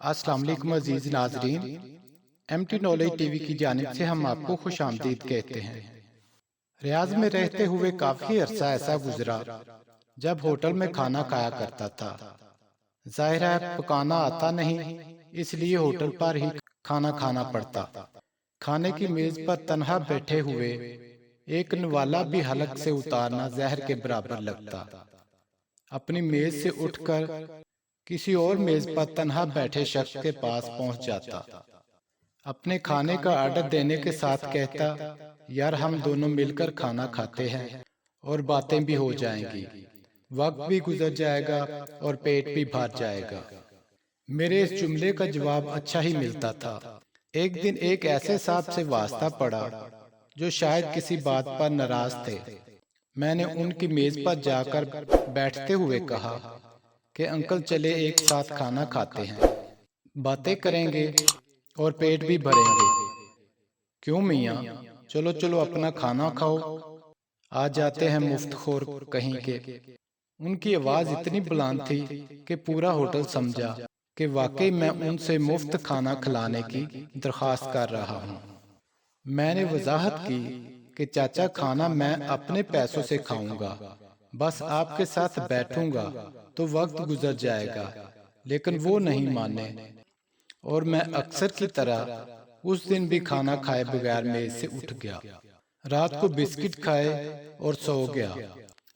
السلام علیکم عزیز ناظرین، M T knowledge T V کی جانب سے ہم آپ کو خوش آمدید کہتے ہیں۔ ریاض میں رہتے ہوئے کافی عرصہ ایسا گزرا جب ہوٹل میں کھانا کھایا کرتا تھا۔ ظاہر ہے پکانا آتا نہیں، اس لیے ہوٹل پر ہی کھانا کھانا پڑتا۔ کھانے کی میز پر تنہا بیٹھے ہوئے ایک نوالا بھی حلق سے اتارنا زہر کے برابر لگتا۔ اپنی میز سے اٹھ کر کسی اور میز پر تنہا بیٹھے شخص کے پاس پہنچ جاتا، اپنے کھانے کا آرڈر دینے کے ساتھ کہتا، یار ہم دونوں مل کر کھانا کھاتے ہیں اور باتیں بھی ہو جائیں گی، وقت بھی گزر جائے گا اور پیٹ بھی بھر جائے گا۔ میرے اس جملے کا جواب اچھا ہی ملتا تھا۔ ایک دن ایک ایسے صاحب سے واسطہ پڑا جو شاید کسی بات پر ناراض تھے۔ میں نے ان کی میز پر جا کر بیٹھتے ہوئے کہا کہ انکل چلے ایک ساتھ کھانا کھاتے ہیں، باتیں کریں گے اور پیٹ بھی بھریں گے۔ کیوں میاں، چلو چلو اپنا کھانا کھاؤ، آ جاتے ہیں مفت خور کہیں کے۔ ان کی آواز اتنی بلند تھی کہ پورا ہوٹل سمجھا کہ واقعی میں ان سے مفت کھانا کھلانے کی درخواست کر رہا ہوں۔ میں نے وضاحت کی کہ چاچا کھانا میں اپنے پیسوں سے کھاؤں گا، بس آپ کے ساتھ بیٹھوں گا تو وقت گزر جائے گا، لیکن وہ نہیں مانے اور میں اکثر کی طرح اس دن بھی کھانا کھائے بغیر میز سے اٹھ گیا۔ رات کو بسکٹ کھائے اور سو گیا۔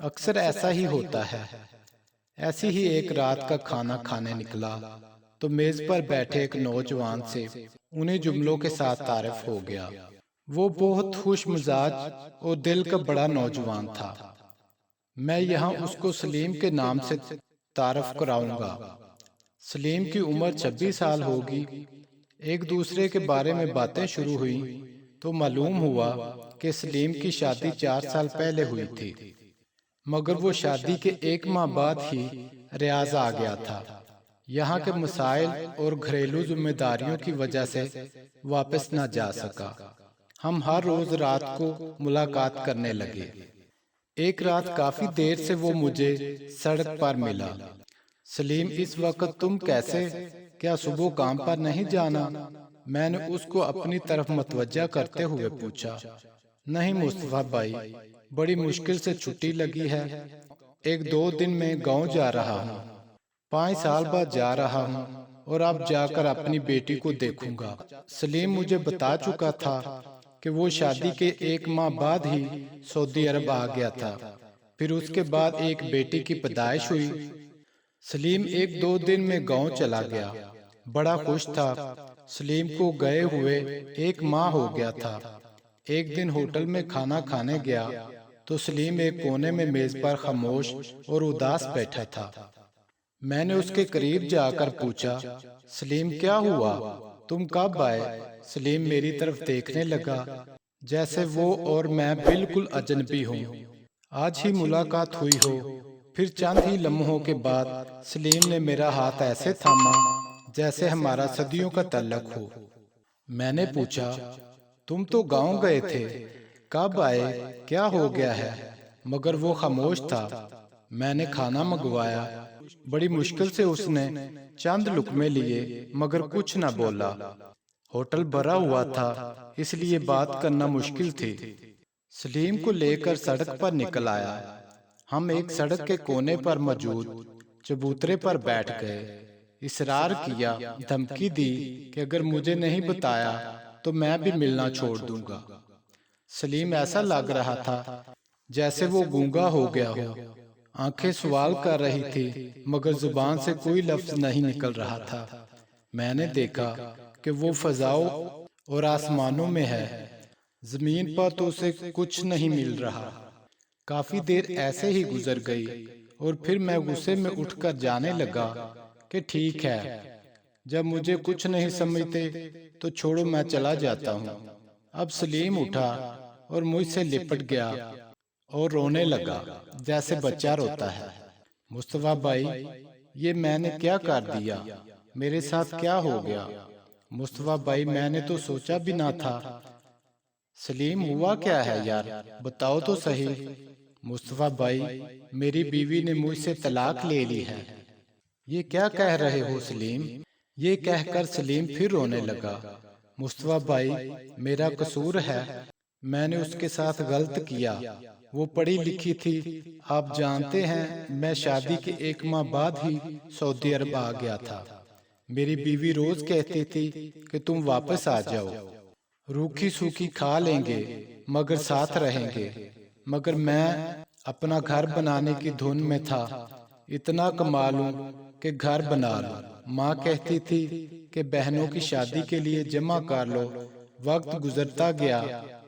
اکثر ایسا ہی ہوتا ہے۔ ایسی ہی ایک رات کا کھانا کھانے نکلا تو میز پر بیٹھے ایک نوجوان سے انہیں جملوں کے ساتھ تعارف ہو گیا۔ وہ بہت خوش مزاج اور دل کا بڑا نوجوان تھا۔ میں یہاں اس کو سلیم کے نام سے تعارف کراؤں گا۔ سلیم کی عمر 26 سال ہوگی۔ ایک دوسرے کے بارے میں باتیں شروع ہوئیں تو معلوم ہوا کہ سلیم کی شادی 4 سال پہلے ہوئی تھی، مگر وہ شادی کے 1 ماہ بعد ہی ریاض آ گیا تھا۔ یہاں کے مسائل اور گھریلو ذمہ داریوں کی وجہ سے واپس نہ جا سکا۔ ہم ہر روز رات کو ملاقات کرنے لگے۔ ایک رات کافی دیر سے وہ مجھے سڑک پر ملا۔ سلیم اس وقت تم کیسے؟ کیا صبح کام پر نہیں جانا؟ میں نے اس کو اپنی طرف متوجہ کرتے ہوئے پوچھا۔ نہیں مصطفیٰ بھائی، بڑی مشکل سے چھٹی لگی ہے۔ 1-2 دن میں گاؤں جا رہا ہوں، 5 سال بعد جا رہا ہوں اور اب جا کر اپنی بیٹی کو دیکھوں گا۔ سلیم مجھے بتا چکا تھا کہ وہ شادی کے 1 ماہ بعد ہی سعودی عرب آ گیا تھا، پھر اس کے بعد ایک بیٹی کی پیدائش ہوئی۔ سلیم 1-2 دن میں گاؤں چلا گیا، بڑا خوش تھا۔ سلیم کو گئے ہوئے 1 ماہ ہو گیا تھا۔ ایک دن ہوٹل میں کھانا کھانے گیا تو سلیم ایک کونے میں میز پر خاموش اور اداس بیٹھا تھا۔ میں نے اس کے قریب جا کر پوچھا، سلیم کیا ہوا؟ تم کب آئے؟ سلیم میری طرف دیکھنے لگا جیسے وہ اور میں بالکل اجنبی ہوں، آج ہی ملاقات ہوئی ہو۔ پھر چند ہی لمحوں کے بعد سلیم نے میرا ہاتھ ایسے تھاما جیسے ہمارا صدیوں کا تعلق ہو۔ میں نے پوچھا، تم تو گاؤں گئے تھے، کب آئے؟ کیا ہو گیا ہے؟ مگر وہ خاموش تھا۔ میں نے کھانا منگوایا، بڑی مشکل سے اس نے چند لقمے لیے مگر کچھ نہ بولا۔ ہوٹل بھرا ہوا تھا، اس لیے بات کرنا مشکل تھی۔ سلیم کو لے کر سڑک پر نکل آیا۔ ہم ایک سڑک کے کونے پر موجود چبوترے پر بیٹھ گئے۔ اصرار کیا، دھمکی دی کہ اگر مجھے نہیں بتایا تو میں بھی ملنا چھوڑ دوں گا۔ سلیم ایسا لگ رہا تھا جیسے وہ گونگا ہو گیا ہو۔ آنکھیں سوال کر رہی تھی مگر زبان سے کوئی لفظ نہیں نکل رہا تھا۔ میں نے دیکھا کہ وہ فضاؤں اور آسمانوں میں ہے، زمین پر تو اسے کچھ نہیں مل رہا۔ کافی دیر ایسے ہی گزر گئی اور پھر میں غصے میں اٹھ کر جانے لگا کہ ٹھیک ہے، جب مجھے کچھ نہیں سمجھتے تو چھوڑو، میں چلا جاتا ہوں۔ اب سلیم اٹھا اور مجھ سے لپٹ گیا اور رونے لگا جیسے بچہ روتا ہے۔ مصطفیٰ بھائی، یہ میں نے کیا کر دیا؟ میرے ساتھ کیا ہو گیا؟ مصطفیٰ بھائی، میں نے تو سوچا بھی نہ تھا۔ سلیم ہوا کیا ہے یار، بتاؤ تو صحیح۔ مصطفیٰ بھائی، میری بیوی نے مجھ سے طلاق لے لی ہے۔ یہ کیا کہہ رہے ہو سلیم؟ یہ کہہ کر سلیم پھر رونے لگا۔ مصطفیٰ بھائی، میرا قصور ہے، میں نے اس کے ساتھ غلط کیا، وہ پڑھی لکھی تھی، آپ جانتے ہیں میں شادی کے 1 ماہ بعد ہی سعودی عرب آ گیا تھا۔ میری بیوی روز کہتی تھی کہ تم واپس آ جاؤ، روکھی سوکھی کھا لیں گے مگر ساتھ رہیں گے، مگر میں اپنا گھر بنانے کی دھن میں تھا، اتنا کما لوں کہ گھر بنا لوں۔ ماں کہتی تھی کہ بہنوں کی شادی کے لیے جمع کر لو۔ وقت گزرتا گیا،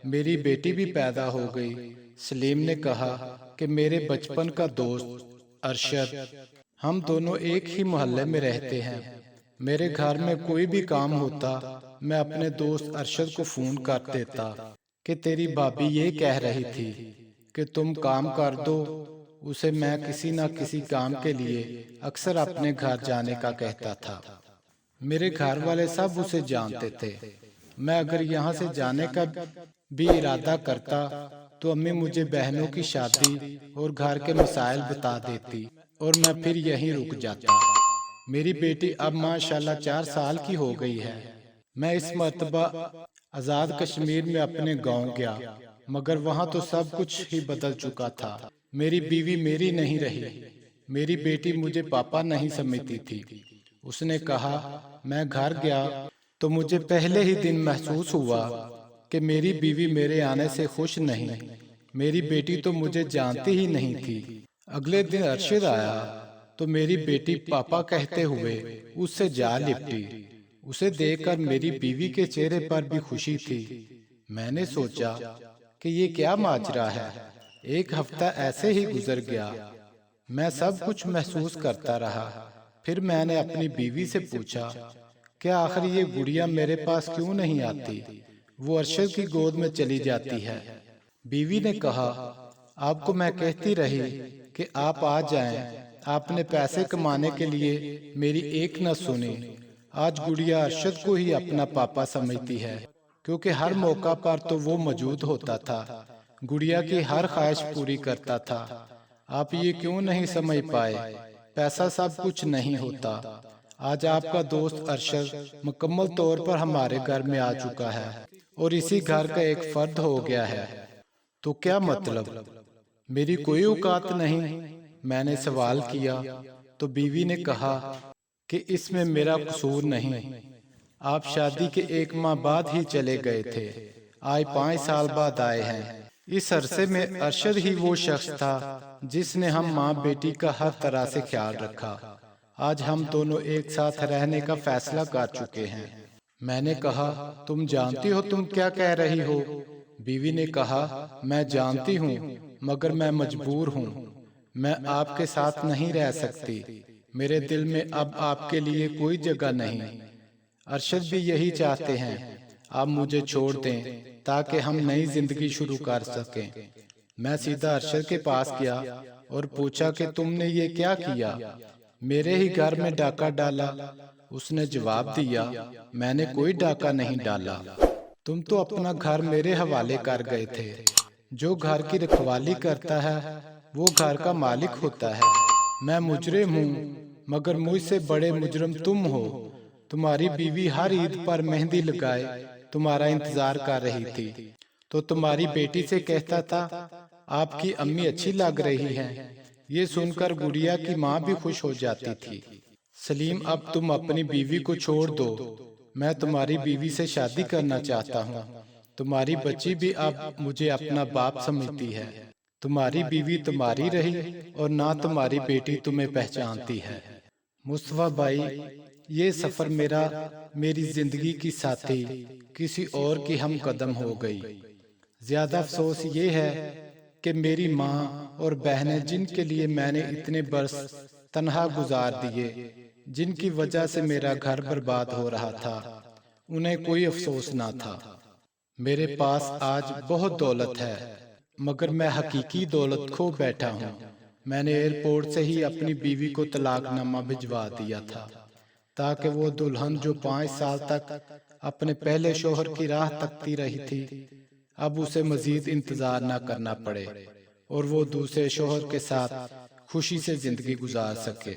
میری بیٹی بھی پیدا ہو گئی۔ سلیم نے کہا کہ میرے بچپن کا دوست ارشد، ہم دونوں ایک ہی محلے میں رہتے ہیں، میرے گھر میں کوئی بھی کام ہوتا میں اپنے دوست ارشد کو فون کر دیتا کہ تیری بھابی یہ کہہ رہی تھی کہ تم کام کر دو۔ اسے میں کسی نہ کسی کام کے لیے اکثر اپنے گھر جانے کا کہتا تھا۔ میرے گھر والے سب اسے جانتے تھے۔ میں اگر یہاں سے جانے کا بھی ارادہ کرتا تو امی مجھے بہنوں کی شادی اور گھر کے مسائل بتا دیتی اور میں پھر یہیں رک جاتا۔ میری بیٹی اب ماشاءاللہ 4 سال کی ہو گئی ہے۔ میں اس مرتبہ آزاد کشمیر میں اپنے گاؤں گیا، مگر وہاں تو سب کچھ ہی بدل چکا تھا۔ میری بیوی میری نہیں رہی، میری بیٹی مجھے پاپا نہیں سمجھتی تھی۔ اس نے کہا میں گھر گیا تو مجھے پہلے ہی دن محسوس ہوا کہ میری بیوی میرے آنے سے خوش نہیں، میری بیٹی تو مجھے جانتی ہی نہیں تھی۔ اگلے دن ارشد آیا تو میری بیٹی پاپا کہتے ہوئے اس سے جا لپٹی۔ اسے دیکھ کر میری بیوی کے چہرے پر بھی خوشی تھی۔ میں نے سوچا کہ یہ کیا ماجرا ہے۔ 1 ہفتہ ایسے ہی گزر گیا، میں سب کچھ محسوس کرتا رہا۔ پھر میں نے اپنی بیوی سے پوچھا کہ آخر یہ گڑیا میرے پاس کیوں نہیں آتی، وہ ارشد کی گود میں چلی جاتی ہے۔ بیوی نے کہا آپ کو میں کہتی رہی کہ آپ آ جائیں، آپ نے پیسے کمانے کے لیے میری ایک نہ سنی۔ آج گڑیا ارشد کو ہی اپنا پاپا سمجھتی ہے، کیونکہ ہر موقع پر تو وہ موجود ہوتا تھا، گڑیا کی ہر خواہش پوری کرتا تھا۔ آپ یہ کیوں نہیں سمجھ پائے؟ پیسہ سب کچھ نہیں ہوتا۔ آج آپ کا دوست ارشد مکمل طور پر ہمارے گھر میں آ چکا ہے اور اسی گھر کا ایک فرد ہو گیا ہے۔ تو کیا مطلب؟ میری کوئی اوقات نہیں؟ میں نے سوال کیا تو بیوی نے کہا کہ اس میں میرا قصور نہیں، آپ شادی کے 1 ماہ بعد ہی چلے گئے تھے، آج 5 سال بعد آئے ہیں۔ اس عرصے میں ارشد ہی وہ شخص تھا جس نے ہم ماں بیٹی کا ہر طرح سے خیال رکھا۔ آج ہم دونوں ایک ساتھ رہنے کا فیصلہ کر چکے ہیں۔ میں نے کہا تم جانتی ہو تم کیا کہہ رہی ہو؟ بیوی نے کہا میں جانتی ہوں، مگر میں مجبور ہوں، میں آپ کے ساتھ نہیں رہ سکتی، میرے دل میں اب آپ کے لیے کوئی جگہ نہیں۔ ارشد بھی یہی چاہتے ہیں، آپ مجھے چھوڑ دیں تاکہ ہم نئی زندگی شروع کر سکیں۔ میں سیدھا ارشد کے پاس گیا اور پوچھا کہ تم نے یہ کیا کیا؟ میرے ہی گھر میں ڈاکہ ڈالا؟ اس نے جواب دیا میں نے کوئی ڈاکہ نہیں ڈالا، تم تو اپنا گھر میرے حوالے کر گئے تھے۔ جو گھر کی رکھوالی کرتا ہے وہ گھر کا مالک ہوتا ہے۔ میں مجرم ہوں، مگر مجھ سے بڑے مجرم تم ہو۔ تمہاری بیوی ہر عید پر مہندی لگائے تمہارا انتظار کر رہی تھی تو تمہاری بیٹی سے کہتا تھا آپ کی امی اچھی لگ رہی ہیں۔ یہ سن کر گڑیا کی ماں بھی خوش ہو جاتی تھی۔ سلیم اب تم اپنی بیوی کو چھوڑ دو، میں تمہاری بیوی سے شادی کرنا چاہتا ہوں۔ تمہاری بچی بھی اب مجھے اپنا باپ سمجھتی ہے۔ تمہاری بیوی تمہاری رہی اور نہ تمہاری بیٹی تمہیں پہچانتی ہے۔ مصطفیٰ بھائی، یہ سفر میری زندگی کی ساتھی کسی اور کی ہم قدم ہو گئی۔ زیادہ افسوس یہ ہے کہ میری ماں اور بہنیں جن کے لیے میں نے اتنے برس تنہا گزار دیے، جن کی وجہ سے میرا گھر برباد ہو رہا تھا، انہیں کوئی افسوس نہ تھا۔ میرے پاس آج بہت دولت ہے، مگر میں حقیقی دولت کھو بیٹھا ہوں۔ میں نے ایئرپورٹ سے ہی اپنی بیوی کو طلاق نامہ بھجوا دیا تھا تاکہ وہ دلہن جو 5 سال تک اپنے پہلے شوہر کی راہ تکتی رہی تھی، اب اسے مزید انتظار نہ کرنا پڑے اور وہ دوسرے شوہر کے ساتھ خوشی سے زندگی گزار سکے۔